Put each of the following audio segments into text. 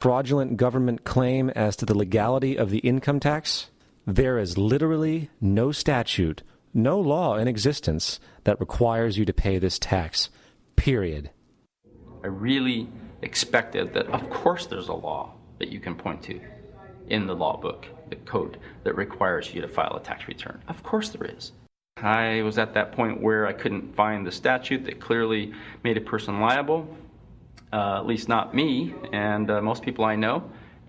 fraudulent government claim as to the legality of the income tax? There is literally no statute, no law in existence that requires you to pay this tax, period. I really expected that, of course, there's a law that you can point to in the law book, the code, that requires you to file a tax return. Of course there is. I was at that point where I couldn't find the statute that clearly made a person liable, at least not me and most people I know,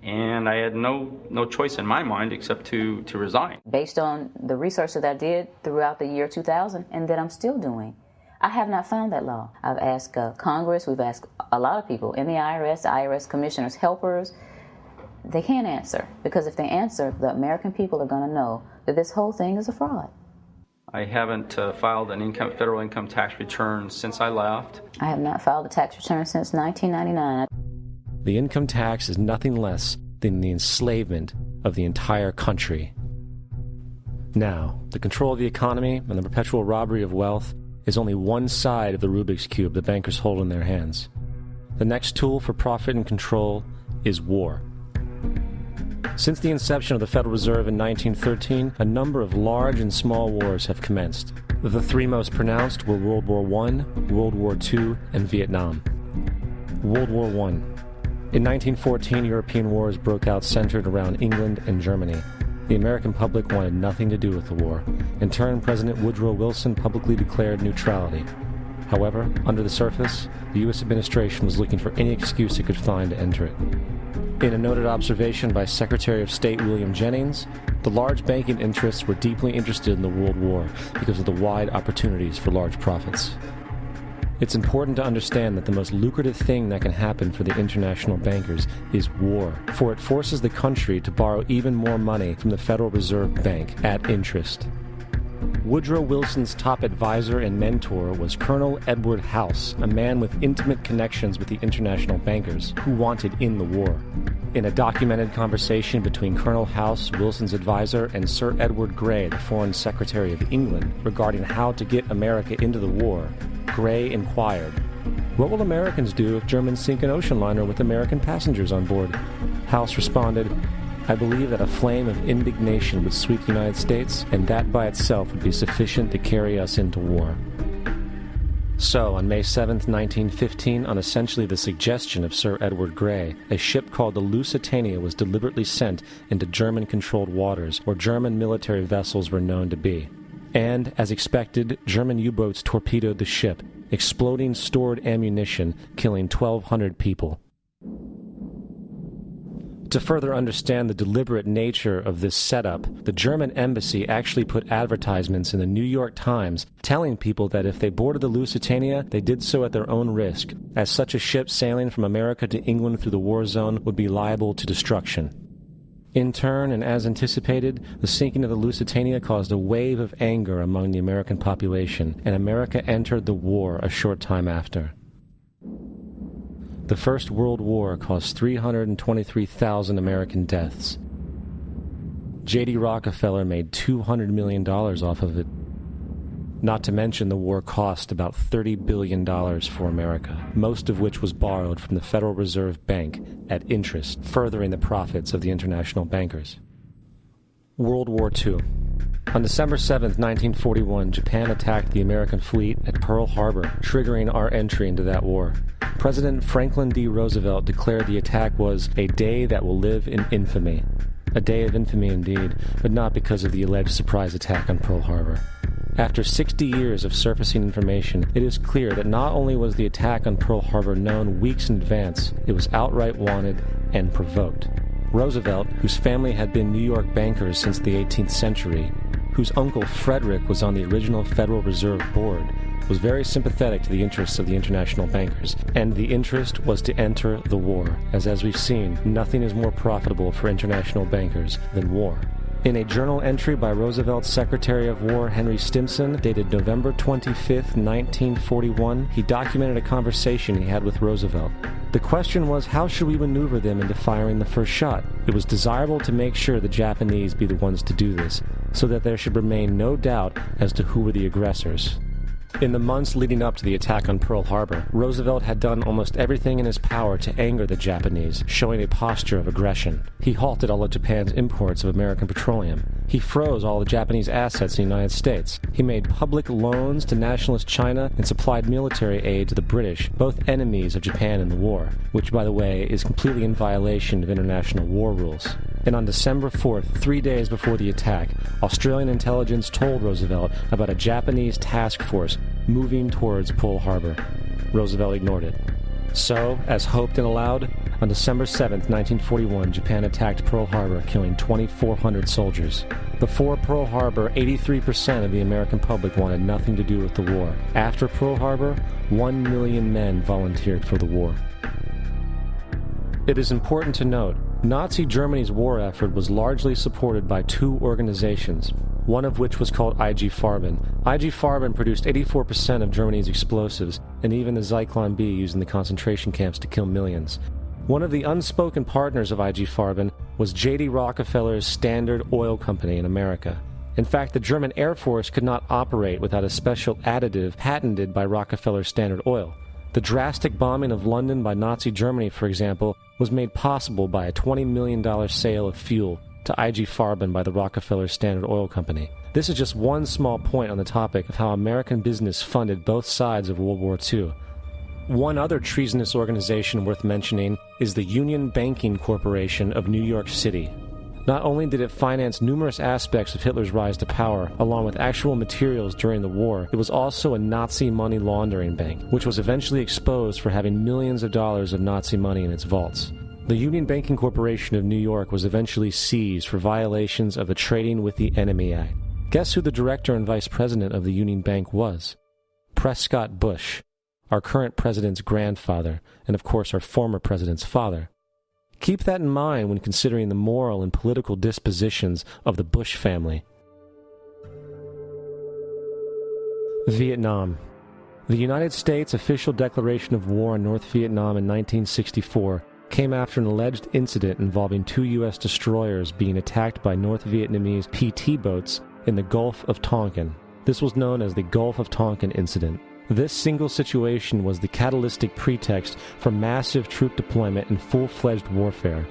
and I had no choice in my mind except to resign. Based on the research that I did throughout the year 2000 and that I'm still doing, I have not found that law. I've asked Congress, we've asked a lot of people in the IRS commissioners, helpers. They can't answer, because if they answer, the American people are going to know that this whole thing is a fraud. I haven't filed an federal income tax return since I left. I have not filed a tax return since 1999. The income tax is nothing less than the enslavement of the entire country. Now, the control of the economy and the perpetual robbery of wealth is only one side of the Rubik's Cube the bankers hold in their hands. The next tool for profit and control is war. Since the inception of the Federal Reserve in 1913, a number of large and small wars have commenced. The three most pronounced were World War I, World War II, and Vietnam. World War I. In 1914, European wars broke out centered around England and Germany. The American public wanted nothing to do with the war. In turn, President Woodrow Wilson publicly declared neutrality. However, under the surface, the U.S. administration was looking for any excuse it could find to enter it. In a noted observation by Secretary of State William Jennings, the large banking interests were deeply interested in the World War because of the wide opportunities for large profits. It's important to understand that the most lucrative thing that can happen for the international bankers is war, for it forces the country to borrow even more money from the Federal Reserve Bank at interest. Woodrow Wilson's top advisor and mentor was Colonel Edward House, a man with intimate connections with the international bankers who wanted in the war. In a documented conversation between Colonel House, Wilson's advisor, and Sir Edward Grey, the Foreign Secretary of England, regarding how to get America into the war, Grey inquired, "What will Americans do if Germans sink an ocean liner with American passengers on board?" House responded, "I believe that a flame of indignation would sweep the United States, and that by itself would be sufficient to carry us into war." So, on May 7, 1915, on essentially the suggestion of Sir Edward Grey, a ship called the Lusitania was deliberately sent into German-controlled waters, where German military vessels were known to be. And, as expected, German U-boats torpedoed the ship, exploding stored ammunition, killing 1,200 people. To further understand the deliberate nature of this setup, the German embassy actually put advertisements in the New York Times telling people that if they boarded the Lusitania, they did so at their own risk, as such a ship sailing from America to England through the war zone would be liable to destruction. In turn, and as anticipated, the sinking of the Lusitania caused a wave of anger among the American population, and America entered the war a short time after. The First World War caused 323,000 American deaths. J.D. Rockefeller made $200 million off of it. Not to mention the war cost about $30 billion for America, most of which was borrowed from the Federal Reserve Bank at interest, furthering the profits of the international bankers. World War II. On December 7, 1941, Japan attacked the American fleet at Pearl Harbor, triggering our entry into that war. President Franklin D. Roosevelt declared the attack was a day that will live in infamy. A day of infamy indeed, but not because of the alleged surprise attack on Pearl Harbor. After 60 years of surfacing information, it is clear that not only was the attack on Pearl Harbor known weeks in advance, it was outright wanted and provoked. Roosevelt, whose family had been New York bankers since the 18th century, whose uncle Frederick was on the original Federal Reserve Board, was very sympathetic to the interests of the international bankers, and the interest was to enter the war, as we've seen, nothing is more profitable for international bankers than war. In a journal entry by Roosevelt's Secretary of War Henry Stimson, dated November 25, 1941, he documented a conversation he had with Roosevelt. The question was, how should we maneuver them into firing the first shot? It was desirable to make sure the Japanese be the ones to do this, so that there should remain no doubt as to who were the aggressors. In the months leading up to the attack on Pearl Harbor, Roosevelt had done almost everything in his power to anger the Japanese, showing a posture of aggression. He halted all of Japan's imports of American petroleum. He froze all the Japanese assets in the United States. He made public loans to nationalist China and supplied military aid to the British, both enemies of Japan in the war, which, by the way, is completely in violation of international war rules. And on December 4th, 3 days before the attack, Australian intelligence told Roosevelt about a Japanese task force moving towards Pearl Harbor. Roosevelt ignored it. So, as hoped and allowed, on December 7th, 1941, Japan attacked Pearl Harbor, killing 2,400 soldiers. Before Pearl Harbor, 83% of the American public wanted nothing to do with the war. After Pearl Harbor, 1 million men volunteered for the war. It is important to note, Nazi Germany's war effort was largely supported by two organizations, one of which was called IG Farben. IG Farben produced 84% of Germany's explosives, and even the Zyklon B used in the concentration camps to kill millions. One of the unspoken partners of IG Farben was J.D. Rockefeller's Standard Oil Company in America. In fact, the German Air Force could not operate without a special additive patented by Rockefeller's Standard Oil. The drastic bombing of London by Nazi Germany, for example, was made possible by a $20 million sale of fuel to IG Farben by the Rockefeller Standard Oil Company. This is just one small point on the topic of how American business funded both sides of World War II. One other treasonous organization worth mentioning is the Union Banking Corporation of New York City. Not only did it finance numerous aspects of Hitler's rise to power, along with actual materials during the war, it was also a Nazi money laundering bank, which was eventually exposed for having millions of dollars of Nazi money in its vaults. The Union Banking Corporation of New York was eventually seized for violations of the Trading with the Enemy Act. Guess who the director and vice president of the Union Bank was? Prescott Bush, our current president's grandfather, and of course our former president's father. Keep that in mind when considering the moral and political dispositions of the Bush family. Vietnam. The United States' official declaration of war on North Vietnam in 1964 came after an alleged incident involving two U.S. destroyers being attacked by North Vietnamese PT boats in the Gulf of Tonkin. This was known as the Gulf of Tonkin Incident. This single situation was the catalytic pretext for massive troop deployment and full-fledged warfare.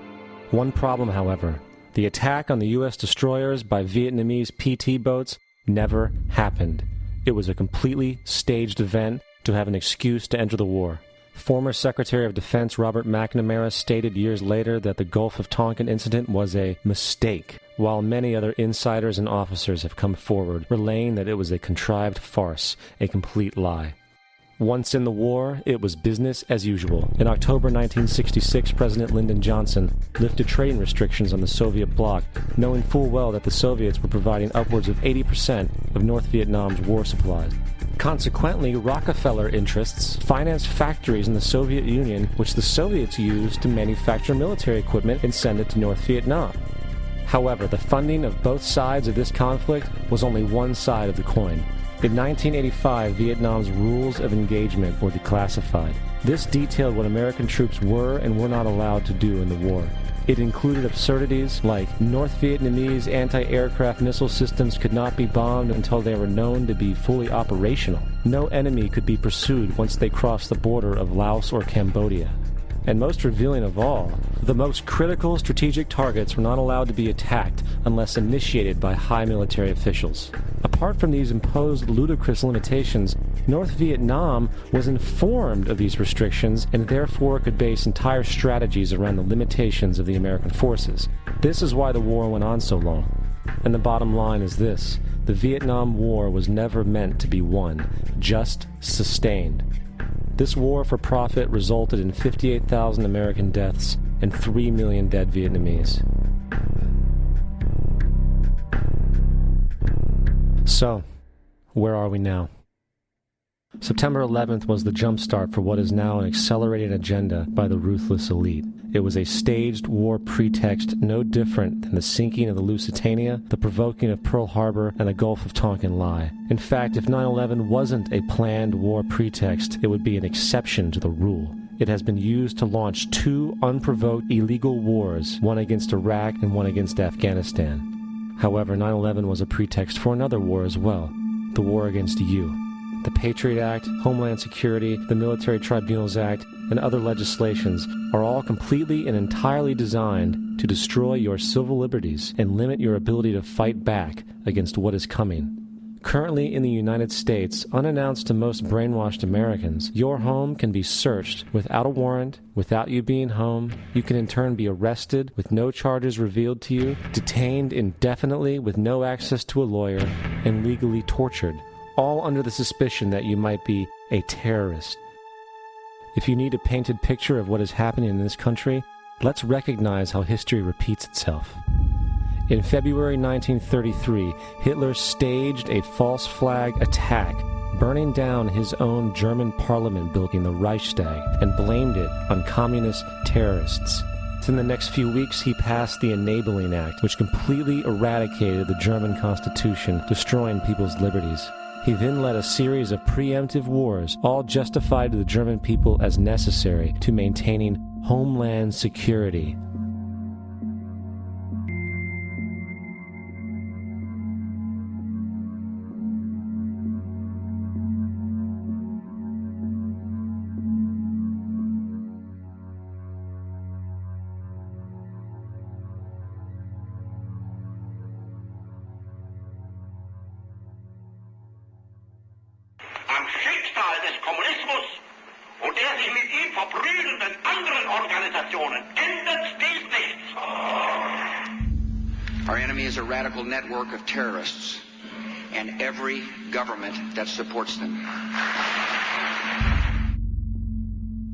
One problem, however, the attack on the U.S. destroyers by Vietnamese PT boats never happened. It was a completely staged event to have an excuse to enter the war. Former Secretary of Defense Robert McNamara stated years later that the Gulf of Tonkin incident was a mistake, while many other insiders and officers have come forward, relaying that it was a contrived farce, a complete lie. Once in the war, it was business as usual. In October 1966, President Lyndon Johnson lifted trading restrictions on the Soviet bloc, knowing full well that the Soviets were providing upwards of 80% of North Vietnam's war supplies. Consequently, Rockefeller interests financed factories in the Soviet Union, which the Soviets used to manufacture military equipment and send it to North Vietnam. However, the funding of both sides of this conflict was only one side of the coin. In 1985, Vietnam's rules of engagement were declassified. This detailed what American troops were and were not allowed to do in the war. It included absurdities like North Vietnamese anti-aircraft missile systems could not be bombed until they were known to be fully operational. No enemy could be pursued once they crossed the border of Laos or Cambodia. And most revealing of all, the most critical strategic targets were not allowed to be attacked unless initiated by high military officials. Apart from these imposed ludicrous limitations, North Vietnam was informed of these restrictions and therefore could base entire strategies around the limitations of the American forces. This is why the war went on so long. And the bottom line is this: the Vietnam War was never meant to be won, just sustained. This war for profit resulted in 58,000 American deaths and 3 million dead Vietnamese. So, where are we now? September 11th was the jumpstart for what is now an accelerated agenda by the ruthless elite. It was a staged war pretext no different than the sinking of the Lusitania, the provoking of Pearl Harbor, and the Gulf of Tonkin lie. In fact, if 9/11 wasn't a planned war pretext, it would be an exception to the rule. It has been used to launch two unprovoked illegal wars, one against Iraq and one against Afghanistan. However, 9/11 was a pretext for another war as well, the war against you. The Patriot Act, Homeland Security, the Military Tribunals Act, and other legislations are all completely and entirely designed to destroy your civil liberties and limit your ability to fight back against what is coming. Currently in the United States, unannounced to most brainwashed Americans, your home can be searched without a warrant, without you being home. You can in turn be arrested with no charges revealed to you, detained indefinitely with no access to a lawyer, and legally tortured, all under the suspicion that you might be a terrorist. If you need a painted picture of what is happening in this country, let's recognize how history repeats itself. In February 1933, Hitler staged a false flag attack, burning down his own German parliament building, the Reichstag, and blamed it on communist terrorists. In the next few weeks, he passed the Enabling Act, which completely eradicated the German Constitution, destroying people's liberties. He then led a series of preemptive wars, all justified to the German people as necessary to maintaining homeland security. Am Schicksal des Kommunismus und der sich mit ihm verbrüdernden anderen Organisationen ändert dies nichts. Our enemy is a radical network of terrorists and every government that supports them.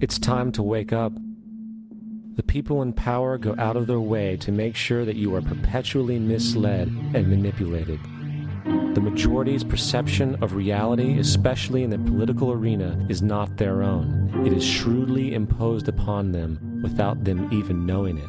It's time to wake up. The people in power go out of their way to make sure that you are perpetually misled and manipulated. The majority's perception of reality, especially in the political arena, is not their own. It is shrewdly imposed upon them without them even knowing it.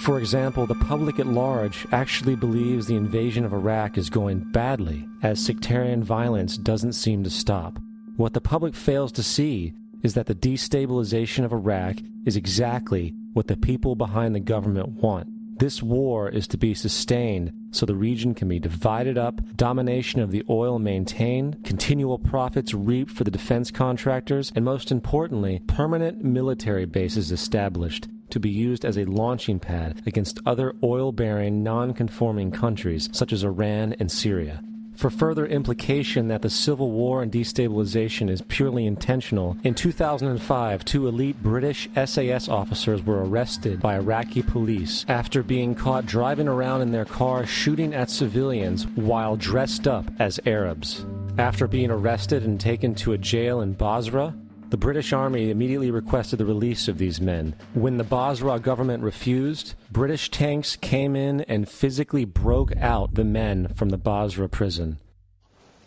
For example, the public at large actually believes the invasion of Iraq is going badly, as sectarian violence doesn't seem to stop. What the public fails to see is that the destabilization of Iraq is exactly what the people behind the government want. This war is to be sustained so the region can be divided up, domination of the oil maintained, continual profits reaped for the defense contractors, and most importantly, permanent military bases established to be used as a launching pad against other oil-bearing, non-conforming countries such as Iran and Syria. For further implication that the civil war and destabilization is purely intentional, in 2005, 2 elite British SAS officers were arrested by Iraqi police after being caught driving around in their car shooting at civilians while dressed up as Arabs. After being arrested and taken to a jail in Basra, the British Army immediately requested the release of these men. When the Basra government refused, British tanks came in and physically broke out the men from the Basra prison.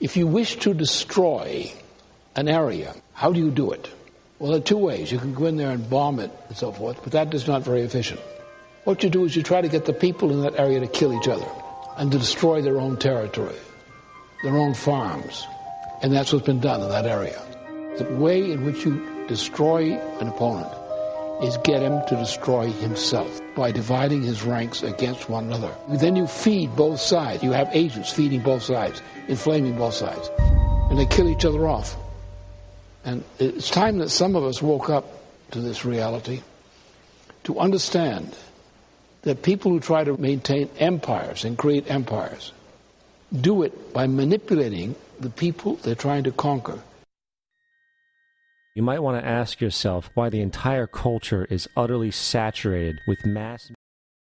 If you wish to destroy an area, how do you do it? Well, there are 2 ways. You can go in there and bomb it and so forth, but that is not very efficient. What you do is you try to get the people in that area to kill each other and to destroy their own territory, their own farms. And that's what's been done in that area. The way in which you destroy an opponent is get him to destroy himself by dividing his ranks against one another. Then you feed both sides. You have agents feeding both sides, inflaming both sides. And they kill each other off. And it's time that some of us woke up to this reality to understand that people who try to maintain empires and create empires do it by manipulating the people they're trying to conquer. You might want to ask yourself why the entire culture is utterly saturated with mass